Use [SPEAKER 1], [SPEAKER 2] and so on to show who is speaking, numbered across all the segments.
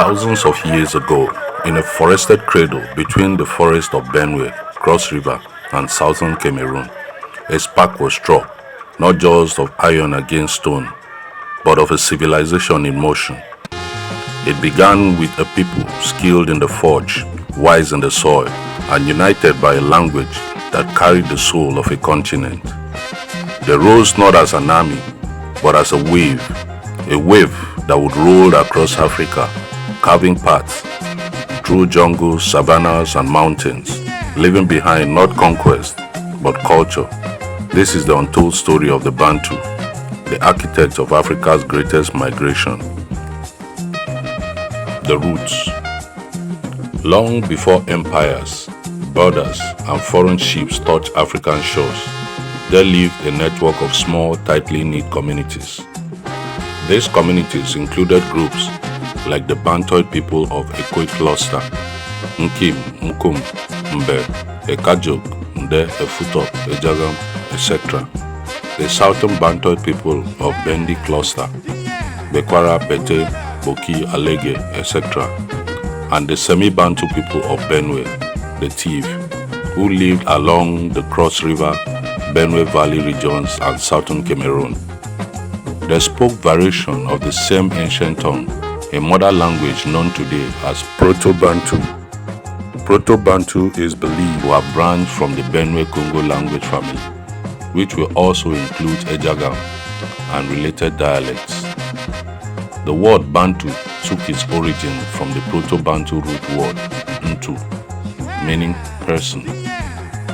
[SPEAKER 1] Thousands of years ago, in a forested cradle between the forest of Benue, Cross River, and southern Cameroon, a spark was struck, not just of iron against stone, but of a civilization in motion. It began with a people skilled in the forge, wise in the soil, and united by a language that carried the soul of a continent. They rose not as an army, but as a wave that would roll across Africa, carving paths through jungles, savannas, and mountains, leaving behind not conquest, but culture. This is the untold story of the Bantu, the architects of Africa's greatest migration. The roots. Long before empires, borders, and foreign ships touched African shores, there lived a network of small, tightly knit communities. These communities included groups like the Bantoid people of Ekwe cluster, Nkim, Nkum, Mbe, Ekajok, Nde, Efutop, Ejagam, etc. The Southern Bantoid people of Bendi cluster, Bekwara, Bete, Boki, Alege, etc. And the semi-Bantu people of Benue, the Tiv, who lived along the Cross River, Benue Valley regions and southern Cameroon. They spoke variation of the same ancient tongue, a mother language known today as Proto-Bantu. Proto-Bantu is believed to have branched from the Benue Kongo language family, which will also include Ejagam and related dialects. The word Bantu took its origin from the Proto-Bantu root word Ntu, meaning person,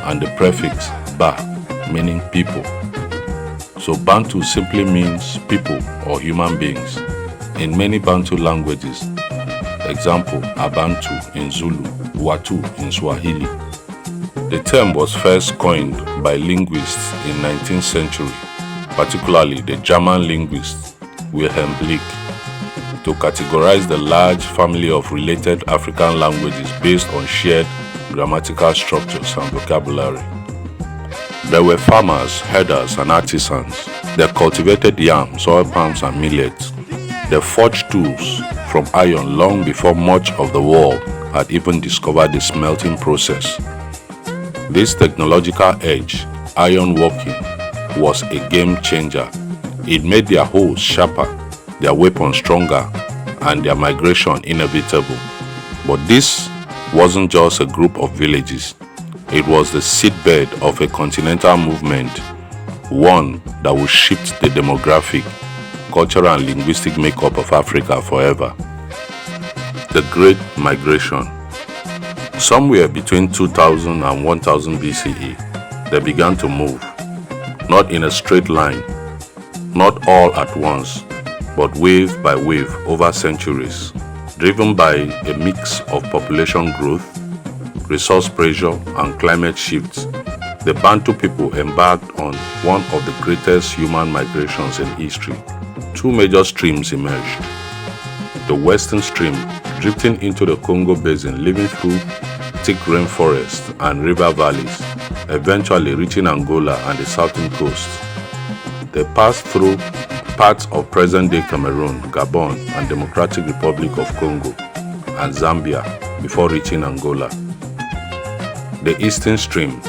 [SPEAKER 1] and the prefix Ba, meaning people. So Bantu simply means people or human beings. In many Bantu languages, example Abantu in Zulu, Watu in Swahili. The term was first coined by linguists in 19th century, particularly the German linguist Wilhelm Bleek, to categorize the large family of related African languages based on shared grammatical structures and vocabulary. There were farmers, herders, and artisans. They cultivated yams, oil palms, and millets. They forged tools from iron long before much of the world had even discovered the smelting process. This technological edge, ironworking, was a game changer. It made their hoes sharper, their weapons stronger, and their migration inevitable. But this wasn't just a group of villages. It was the seedbed of a continental movement, one that would shift the demographic, cultural, and linguistic makeup of Africa forever. The Great Migration. Somewhere between 2000 and 1000 BCE, they began to move, not in a straight line, not all at once, but wave by wave over centuries, driven by a mix of population growth, resource pressure, and climate shifts. The Bantu people embarked on one of the greatest human migrations in history. Two major streams emerged. The western stream, drifting into the Congo basin, living through thick rainforests and river valleys, eventually reaching Angola and the southern coast. They passed through parts of present-day Cameroon, Gabon, and Democratic Republic of Congo, and Zambia before reaching Angola. The eastern stream,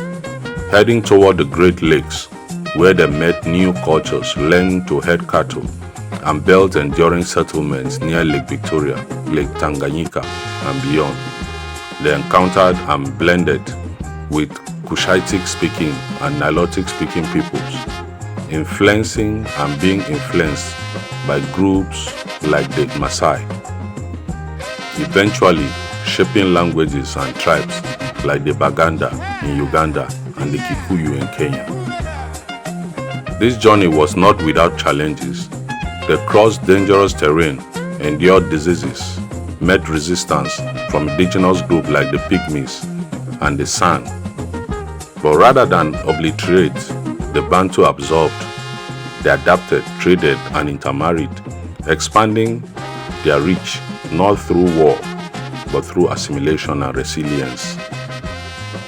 [SPEAKER 1] heading toward the Great Lakes, where they met new cultures, learned to herd cattle, and built enduring settlements near Lake Victoria, Lake Tanganyika, and beyond. They encountered and blended with Cushitic-speaking and Nilotic-speaking peoples, influencing and being influenced by groups like the Maasai, eventually shaping languages and tribes like the Baganda in Uganda and the Kikuyu in Kenya. This journey was not without challenges. They crossed dangerous terrain, endured diseases, met resistance from indigenous groups like the Pygmies and the San. But rather than obliterate, the Bantu absorbed, they adapted, traded, and intermarried, expanding their reach not through war, but through assimilation and resilience.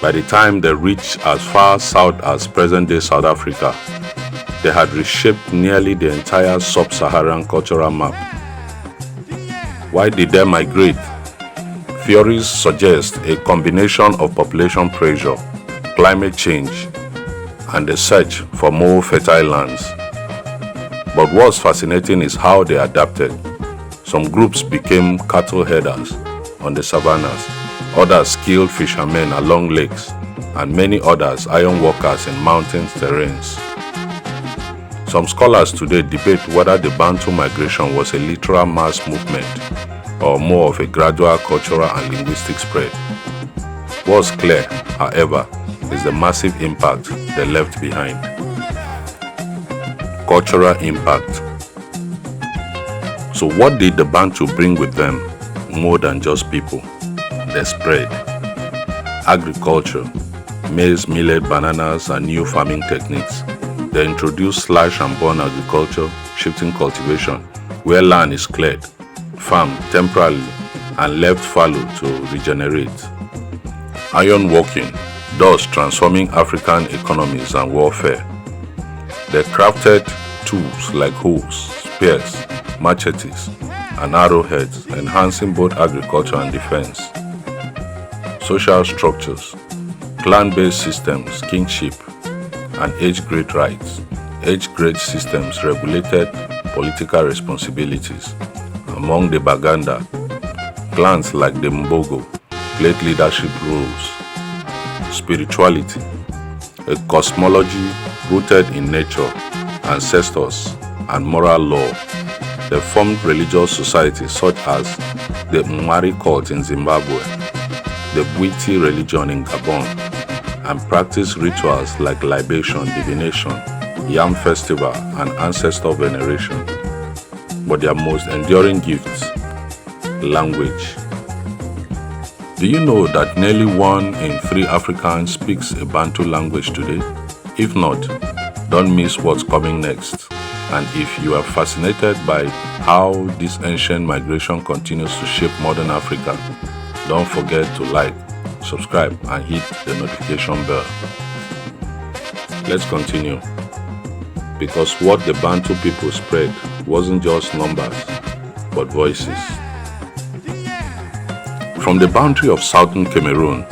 [SPEAKER 1] By the time they reached as far south as present-day South Africa, they had reshaped nearly the entire Sub-Saharan cultural map. Why did they migrate? Theories suggest a combination of population pressure, climate change, and the search for more fertile lands. But what's fascinating is how they adapted. Some groups became cattle herders on the savannas, others skilled fishermen along lakes, and many others iron workers in mountain terrains. Some scholars today debate whether the Bantu migration was a literal mass movement or more of a gradual cultural and linguistic spread. What's clear, however, is the massive impact they left behind. Cultural impact. So what did the Bantu bring with them more than just people? They spread agriculture, maize, millet, bananas, and new farming techniques. They introduced slash and burn agriculture, shifting cultivation, where land is cleared, farmed temporarily, and left fallow to regenerate. Ironworking, thus transforming African economies and warfare. They crafted tools like hoes, spears, machetes, and arrowheads, enhancing both agriculture and defense. Social structures, clan-based systems, kingship, and age-grade rights. Age-grade systems regulated political responsibilities. Among the Baganda, clans like the Mbogo played leadership roles. Spirituality, a cosmology rooted in nature, ancestors, and moral law. They formed religious societies such as the Mwari cult in Zimbabwe, the Bwiti religion in Gabon, and practiced rituals like libation, divination, yam festival, and ancestor veneration. But their most enduring gifts, language. Do you know that nearly 1 in 3 Africans speaks a Bantu language today? If not, don't miss what's coming next. And if you are fascinated by how this ancient migration continues to shape modern Africa, don't forget to like, subscribe, and hit the notification bell. Let's continue. Because what the Bantu people spread wasn't just numbers, but voices. From the boundary of southern Cameroon,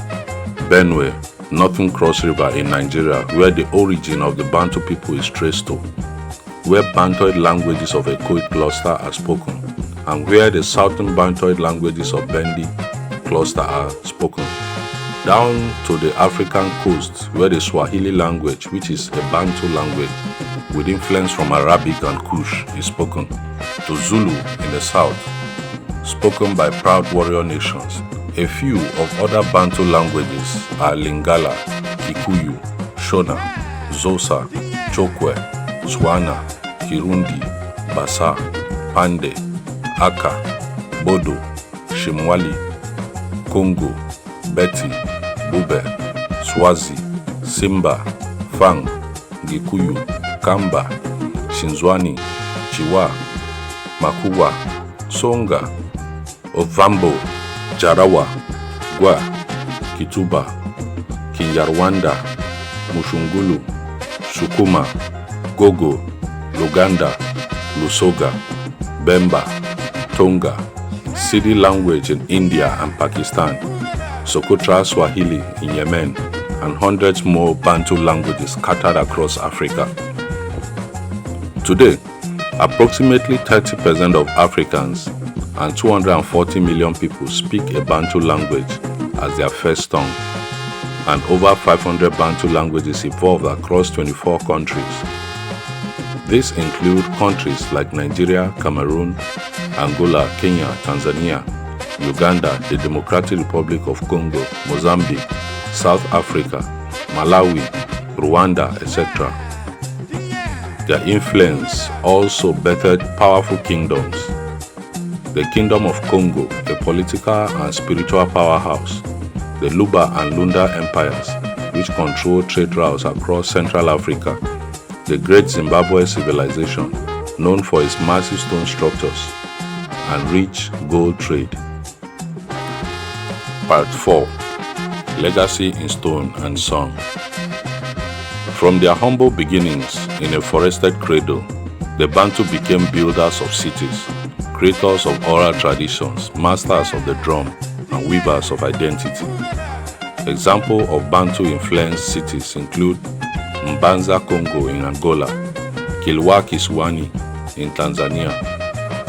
[SPEAKER 1] Benue, Northern Cross River in Nigeria, where the origin of the Bantu people is traced to, where Bantoid languages of Ekoid cluster are spoken, and where the southern Bantoid languages of Bendi cluster are spoken, down to the African coast, where the Swahili language, which is a Bantu language with influence from Arabic and Kush, is spoken, to Zulu in the south, spoken by proud warrior nations. A few of other Bantu languages are Lingala, Kikuyu, Shona, Xhosa, Chokwe, Tswana, Kirundi, Basa, Pande, Aka, Bodo, Shimwali, Kongo, Beti, Bube, Swazi, Simba, Fang, Gikuyu, Kamba, Shinzwani, Chiwa, Makuwa, Songa, Ovambo, Jarawa, Gwa, Kituba, Kinyarwanda, Mushungulu, Sukuma, Gogo, Luganda, Lusoga, Bemba, Tonga, Sidi language in India and Pakistan, Sokotra Swahili in Yemen, and hundreds more Bantu languages scattered across Africa. Today, approximately 30% of Africans and 240 million people speak a Bantu language as their first tongue, and over 500 Bantu languages evolved across 24 countries. These include countries like Nigeria, Cameroon, Angola, Kenya, Tanzania, Uganda, the Democratic Republic of Congo, Mozambique, South Africa, Malawi, Rwanda, etc. Their influence also birthed powerful kingdoms. The Kingdom of Congo, a political and spiritual powerhouse, the Luba and Lunda empires, which controlled trade routes across Central Africa, the Great Zimbabwe civilization, known for its massive stone structures and rich gold trade. Part 4. Legacy in Stone and Song. From their humble beginnings in a forested cradle, the Bantu became builders of cities, creators of oral traditions, masters of the drum, and weavers of identity. Examples of Bantu-influenced cities include Mbanza, Kongo in Angola, Kilwa Kiswani in Tanzania,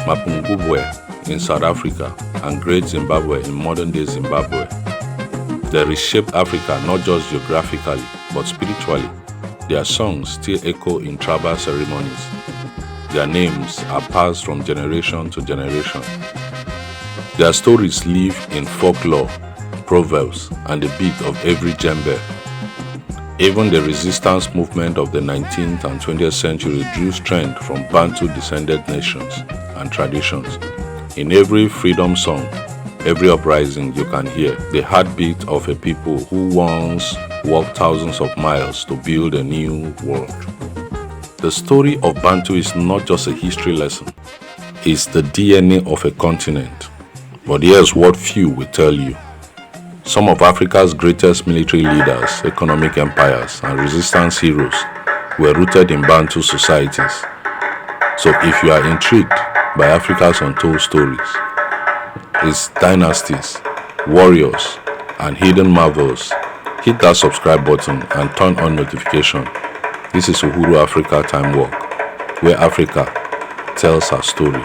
[SPEAKER 1] Mapungubwe in South Africa, and Great Zimbabwe in modern-day Zimbabwe. They reshaped Africa not just geographically, but spiritually. Their songs still echo in tribal ceremonies. Their names are passed from generation to generation. Their stories live in folklore, proverbs, and the beat of every djembe. Even the resistance movement of the 19th and 20th century drew strength from Bantu-descended nations and traditions. In every freedom song, every uprising, you can hear the heartbeat of a people who once walked thousands of miles to build a new world. The story of Bantu is not just a history lesson, it's the DNA of a continent. But here's what few will tell you. Some of Africa's greatest military leaders, economic empires, and resistance heroes were rooted in Bantu societies. So if you are intrigued by Africa's untold stories, its dynasties, warriors, and hidden marvels, hit that subscribe button and turn on notification. This is Uhuru Afrika-Timewalk, where Africa tells her story.